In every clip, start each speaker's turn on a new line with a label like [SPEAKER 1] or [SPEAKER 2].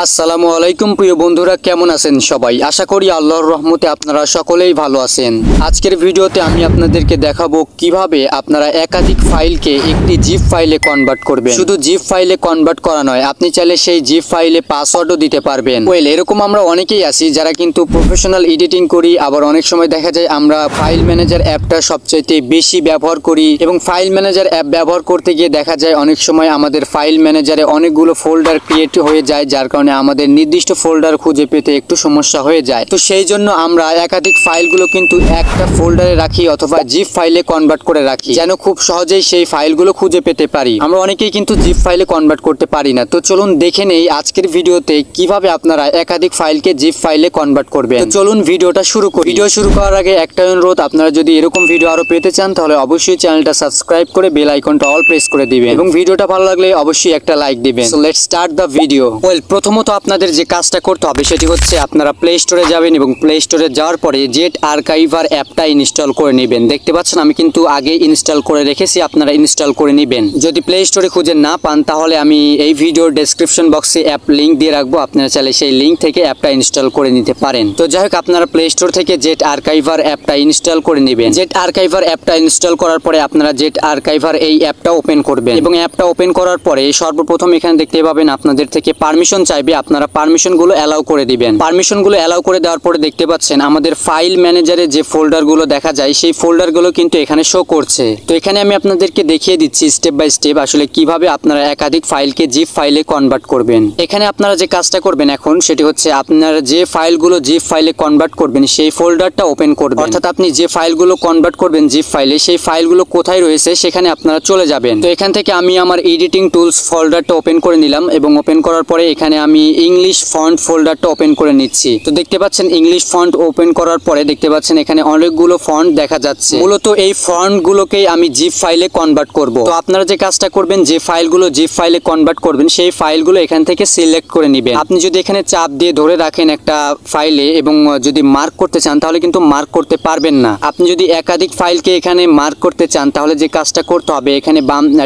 [SPEAKER 1] আসসালামু আলাইকুম প্রিয় বন্ধুরা, কেমন আছেন সবাই? আশা করি আল্লাহর রহমতে আপনারা সকলেই ভালো আছেন। আজকের ভিডিওতে আমি আপনাদেরকে দেখাবো কিভাবে আপনারা একাধিক ফাইলকে একটি জিপ ফাইলে কনভার্ট করবেন। শুধু জিপ ফাইলে কনভার্ট করা নয়, আপনি চাইলে সেই জিপ ফাইলে পাসওয়ার্ডও দিতে পারবেন। এরকম আমরা অনেকেই আছি যারা কিন্তু প্রফেশনাল এডিটিং করি, আবার অনেক সময় দেখা যায় আমরা ফাইল ম্যানেজার অ্যাপটা সবচাইতে বেশি ব্যবহার করি এবং ফাইল ম্যানেজার অ্যাপ ব্যবহার করতে গিয়ে দেখা যায় অনেক সময় আমাদের ফাইল ম্যানেজারে অনেকগুলো ফোল্ডার ক্রিয়েট হয়ে যায়, যার কারণে আমাদের নির্দিষ্ট ফোল্ডার খুঁজে পেতে একটু সমস্যা হয়ে যায়। তো সেই জন্য আমরা একাধিক ফাইলগুলো কিন্তু একটা ফোল্ডারে রাখি অথবা জিপ ফাইলে কনভার্ট করে রাখি, যেন খুব সহজেই সেই ফাইলগুলো খুঁজে পেতে পারি। আমরা অনেকেই কিন্তু জিপ ফাইলে কনভার্ট করতে পারি না। তো চলুন দেখে নেই আজকের ভিডিওতে কিভাবে আপনারা একাধিক ফাইলকে জিপ ফাইলে কনভার্ট করবেন। তো চলুন ভিডিওটা শুরু করি। ভিডিও শুরু করার আগে একটা অনুরোধ, আপনারা যদি এরকম ভিডিও আরো পেতে চান তাহলে অবশ্যই চ্যানেলটা সাবস্ক্রাইব করে বেল আইকনটা অল প্রেস করে দিবেন এবং ভিডিওটা ভালো লাগলে অবশ্যই একটা লাইক দিবেন। So let's start the video. প্রথমত আপনাদের যে কাজটা করতে হবে সেটি হচ্ছে আপনারা প্লে স্টোরে যাবেন এবং প্লে স্টোরে যাওয়ার পরে জেট আর্কাইভার অ্যাপটা ইনস্টল করে নেবেন। দেখতে পাচ্ছেন আমি কিন্তু আগে ইনস্টল করে রেখেছি, আপনারা ইনস্টল করে নেবেন। যদি প্লে স্টোরে খুঁজে না পান তাহলে আমি এই ভিডিওর ডেসক্রিপশন বক্সে অ্যাপ লিঙ্ক দিয়ে রাখবো, আপনারা চাইলে সেই লিঙ্ক থেকে অ্যাপটা ইনস্টল করে নিতে পারেন। তো যাই হোক, আপনারা প্লে স্টোর থেকে জেট আর্কাইভার অ্যাপটা ইনস্টল করে নেবেন। জেট আর্কাইভার অ্যাপটা ইনস্টল করার পরে আপনারা জেট আর্কাইভার এই অ্যাপটা ওপেন করবেন এবং অ্যাপটা ওপেন করার পরে সর্বপ্রথম এখানে দেখতে পাবেন আপনাদের থেকে পারমিশন চাইবে, আপনারা পারমিশনগুলো অ্যালাউ করে দিবেন। পারমিশনগুলো অ্যালাউ করে দেওয়ার পরে দেখতে পাচ্ছেন আমাদের ফাইল ম্যানেজারে যে ফোল্ডারগুলো দেখা যায় সেই ফোল্ডারগুলো কিন্তু এখানে শো করছে। তো এখানে আমি আপনাদেরকে দেখিয়ে দিচ্ছি স্টেপ বাই স্টেপ আসলে কিভাবে আপনারা একাধিক ফাইলকে জিপ ফাইলে কনভার্ট করবেন। এখানে আপনারা যে কাজটা করবেন এখন সেটি হচ্ছে আপনারা যে ফাইলগুলো জিপ ফাইলে কনভার্ট করবেন সেই ফোল্ডারটা ওপেন করবেন। অর্থাৎ আপনি যে ফাইলগুলো কনভার্ট করবেন জিপ ফাইলে সেই ফাইলগুলো কোথায় রয়েছে সেখানে আপনারা চলে যাবেন। তো এখান থেকে আমি আমার এডিটিং টুলস ফোল্ডারটা ওপেন করে নিলাম এবং ওপেন করার পরে এখানে আমি ইংলিশ ফন্ট ফোল্ডারটা ওপেন করে নিচ্ছি। তো দেখতে পাচ্ছেন ইংলিশ ফন্ট ওপেন করার পরে দেখতে পাচ্ছেন এখানে অনেকগুলো ফন্ট দেখা যাচ্ছে। মূলত এই ফন্টগুলোকেই আমি জিপ ফাইলে কনভার্ট করব। তো আপনারা যে কাজটা করবেন, যে ফাইলগুলো জিপ ফাইলে কনভার্ট করবেন সেই ফাইলগুলো এখান থেকে সিলেক্ট করে নেবেন। আপনি যদি এখানে চাপ দিয়ে ধরে রাখেন একটা ফাইলে এবং যদি মার্ক করতে চান তাহলে কিন্তু মার্ক করতে পারবেন না। আপনি যদি একাধিক ফাইলকে এখানে মার্ক করতে চান তাহলে যে কাজটা করতে হবে, এখানে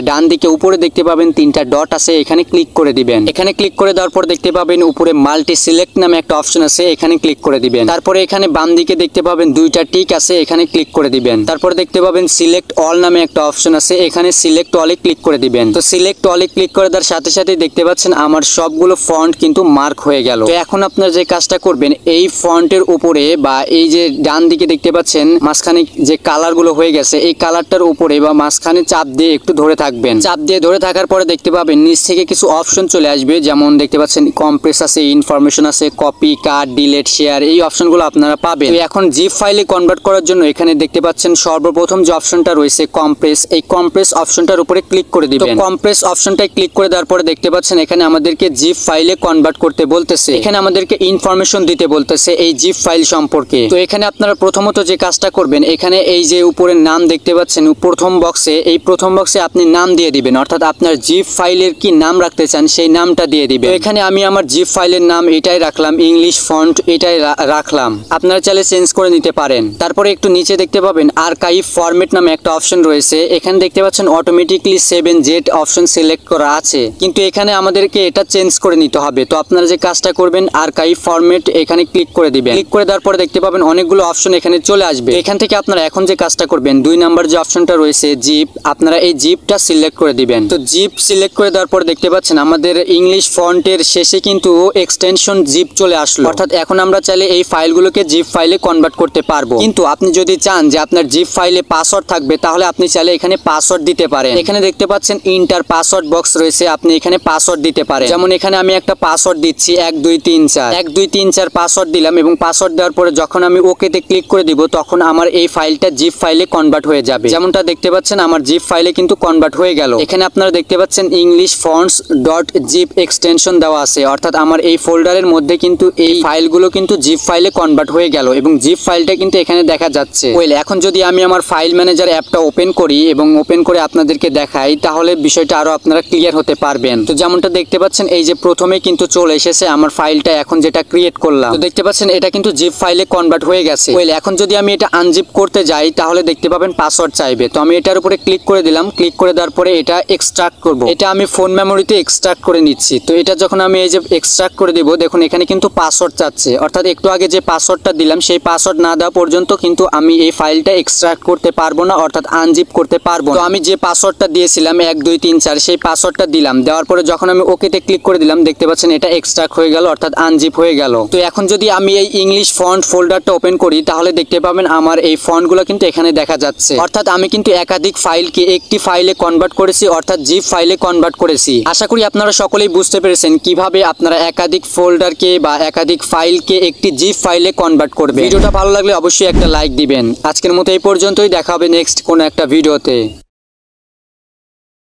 [SPEAKER 1] ডান দিকে উপরে দেখতে পাবেন তিনটা ডট আছে, এখানে ক্লিক করে দিবেন। এখানে ক্লিক করে দেওয়ার পর দেখতে পাবেন উপরে মাল্টি সিলেক্ট নামে একটা অপশন আছে, এখানে ক্লিক করে দিবেন। তারপরে এখানে বাম দিকে দেখতে পাবেন দুইটা টিক আছে, এখানে ক্লিক করে দিবেন। তারপরে দেখতে পাবেন সিলেক্ট অল নামে একটা অপশন আছে, এখানে সিলেক্ট অলে ক্লিক করে দিবেন। তো সিলেক্ট অলে ক্লিক করে দেওয়ার সাথে সাথে দেখতে পাচ্ছেন আমার সবগুলো ফন্ট কিন্তু মার্ক হয়ে গেল। তো এখন আপনারা যে কাজটা করবেন, এই ফন্টের উপরে বা এই যে ডান দিকে দেখতে পাচ্ছেন মাঝখানে যে কালারগুলো হয়ে গেছে এই কালারটার উপরে বা মাঝখানে চাপ দিয়ে একটু ধরে থাকবেন। চাপ দিয়ে ধরে থাকার পরে দেখতে পাবেন নিচ থেকে কিছু অপশন চলে আসবে, যেমন দেখতে পাচ্ছেন কম্প্রেস আছে, ইনফরমেশন আছে, কপি, কাট, ডিলিট, শেয়ার, এই অপশনগুলো আপনারা পাবেন। তো এখন জিপ ফাইলে কনভার্ট করার জন্য এখানে দেখতে পাচ্ছেন সর্বপ্রথম যে অপশনটা রয়েছে কম্প্রেস, এই কম্প্রেস অপশনটার উপরে ক্লিক করে দিবেন। কম্প্রেস অপশনটায় ক্লিক করে দেওয়ার পরে দেখতে পাচ্ছেন এখানে আমাদেরকে জিপ ফাইলে কনভার্ট করতে বলতেছে, এখানে আমাদেরকে ইনফরমেশন দিতে বলতেছে এই জিপ ফাইল সম্পর্কে। তো এখানে আপনারা প্রথমত যে কাজটা করবেন, এখানে এই যে উপরের নাম দেখতে পাচ্ছেন প্রথম বক্সে, এই প্রথম বক্সে আপনি নাম দিয়ে দিবেন, অর্থাৎ আপনার জিপ ফাইলের কি নাম রাখতে চান সেই নামটা দিয়ে দিবেন। এখানে আমি আমার জিপ ফাইলের নাম এটাই রাখলাম, ইংলিশ ফন্ট এটাই রাখলাম, আপনারা চাইলে চেঞ্জ করে নিতে পারেন। তারপরে একটু নিচে দেখতে পাবেন আর্কাইভ ফরম্যাট নামে একটা অপশন রয়েছে, এখানে দেখতে পাচ্ছেন অটোমেটিকলি 7Z অপশন সিলেক্ট করা আছে, কিন্তু এখানে আমাদেরকে এটা চেঞ্জ করে নিতে হবে। তো আপনারা যে কাজটা করবেন আর্কাইভ ফরম্যাট এখানে ক্লিক করে দিবেন। ক্লিক করে দেওয়ার পরে দেখতে পাবেন অনেকগুলো অপশন এখানে চলে আসবে। এখান থেকে আপনারা এখন যে কাজটা করবেন 2 নাম্বার যে অপশনটা রয়েছে জিপ, আপনারা এই জিপটা সিলেক্ট করে দিবেন। তো জিপ সিলেক্ট করে দেওয়ার পরে দেখতে পাচ্ছেন আমাদের ইংলিশ ফন্টের শেষে কিন্তু এক্সটেনশন জিপ চলে আসলো, অর্থাৎ এখন আমরা চাইলে এই ফাইলগুলোকে জিপ ফাইলে কনভার্ট করতে পারবো। কিন্তু আপনি যদি চান যে আপনার জিপ ফাইলে পাসওয়ার্ড থাকবে তাহলে আপনি চাইলে এখানে পাসওয়ার্ড দিতে পারেন। এখানে দেখতে পাচ্ছেন ইন্টার পাসওয়ার্ড বক্স রয়েছে, আপনি এখানে পাসওয়ার্ড দিতে পারেন। যেমন এখানে আমি একটা পাসওয়ার্ড দিচ্ছি 1234 পাসওয়ার্ড দিলাম এবং পাসওয়ার্ড দেওয়ার পরে যখন আমি ওকেতে ক্লিক করে দিব তখন আমার এই ফাইলটা জিপ ফাইলে কনভার্ট হয়ে যাবে। যেমনটা দেখতে পাচ্ছেন আমার জিপ ফাইলে কিন্তু কনভার্ট হয়ে গেল। এখানে আপনারা দেখতে পাচ্ছেন English fonts dot zip extension দেওয়া আছে, অর্থাৎ আমার এই ফোল্ডারের মধ্যে কিন্তু এই ফাইলগুলো কিন্তু জিপ ফাইলে কনভার্ট হয়ে গেল এবং জিপ ফাইলটা কিন্তু এখানে দেখা যাচ্ছে। এখন যদি আমি আমার ফাইল ম্যানেজার অ্যাপটা ওপেন করি এবং ওপেন করে আপনাদেরকে দেখাই তাহলে বিষয়টা আরো আপনারা ক্লিয়ার হতে পারবেন। তো যেমনটা দেখতে পাচ্ছেন এই যে প্রথমে কিন্তু চলে এসেছে আমার ফাইলটা এখন যেটা ক্রিয়েট করলাম। তো দেখতে পাচ্ছেন এটা কিন্তু জিপ ফাইলে কনভার্ট হয়ে গেছে। এখন যদি আমি এটা আনজিপ করতে যাই তাহলে দেখতে পাবেন পাসওয়ার্ড চাইবে। তো আমি এটার উপরে ক্লিক করে দিলাম, ক্লিক করে দেওয়ার পরে এটা এক্সট্রাক্ট করব। এটা আমি ফোন মেমোরিতে এক্সট্রাক্ট করে নিচ্ছি। তো এটা যখন আমি এই যে এক্সট্রাক্ট করে দেব, দেখুন এখানে কিন্তু পাসওয়ার্ড চাচ্ছে, অর্থাৎ একটু আগে যে পাসওয়ার্ডটা দিলাম সেই পাসওয়ার্ড না দেওয়া পর্যন্ত কিন্তু আমি এই ফাইলটা এক্সট্রাক্ট করতে পারবো না, অর্থাৎ আনজিপ করতে পারবো না। তো আমি যে পাসওয়ার্ডটা দিয়েছিলাম 1 2 3 4 সেই পাসওয়ার্ডটা দিলাম, দেওয়ার পরে যখন আমি ওকেতে ক্লিক করে দিলাম দেখতে পাচ্ছেন এটা এক্সট্রাক্ট হয়ে গেল, অর্থাৎ আনজিপ হয়ে গেল। তো এখন যদি আমি এই ইংলিশ ফন্ট ফোল্ডারটা ওপেন করি তাহলে দেখতে পাবেন আমার এই ফন্টগুলো কিন্তু এখানে দেখা যাচ্ছে, অর্থাৎ আমি কিন্তু একাধিক ফাইলকে একটি ফাইলে কনভার্ট করেছি, অর্থাৎ জিপ ফাইলে কনভার্ট করেছি। আশা করি আপনারা সকলেই বুঝতে পেরেছেন কিভাবে আপনারা একাধিক ফোল্ডারকে বা একাধিক ফাইলকে একটি জিপ ফাইলে কনভার্ট করবেন। ভিডিওটা ভালো লাগলে অবশ্যই একটা লাইক দিবেন। আজকের মতো এই পর্যন্তই, দেখা হবে নেক্সট কোনো একটা ভিডিওতে।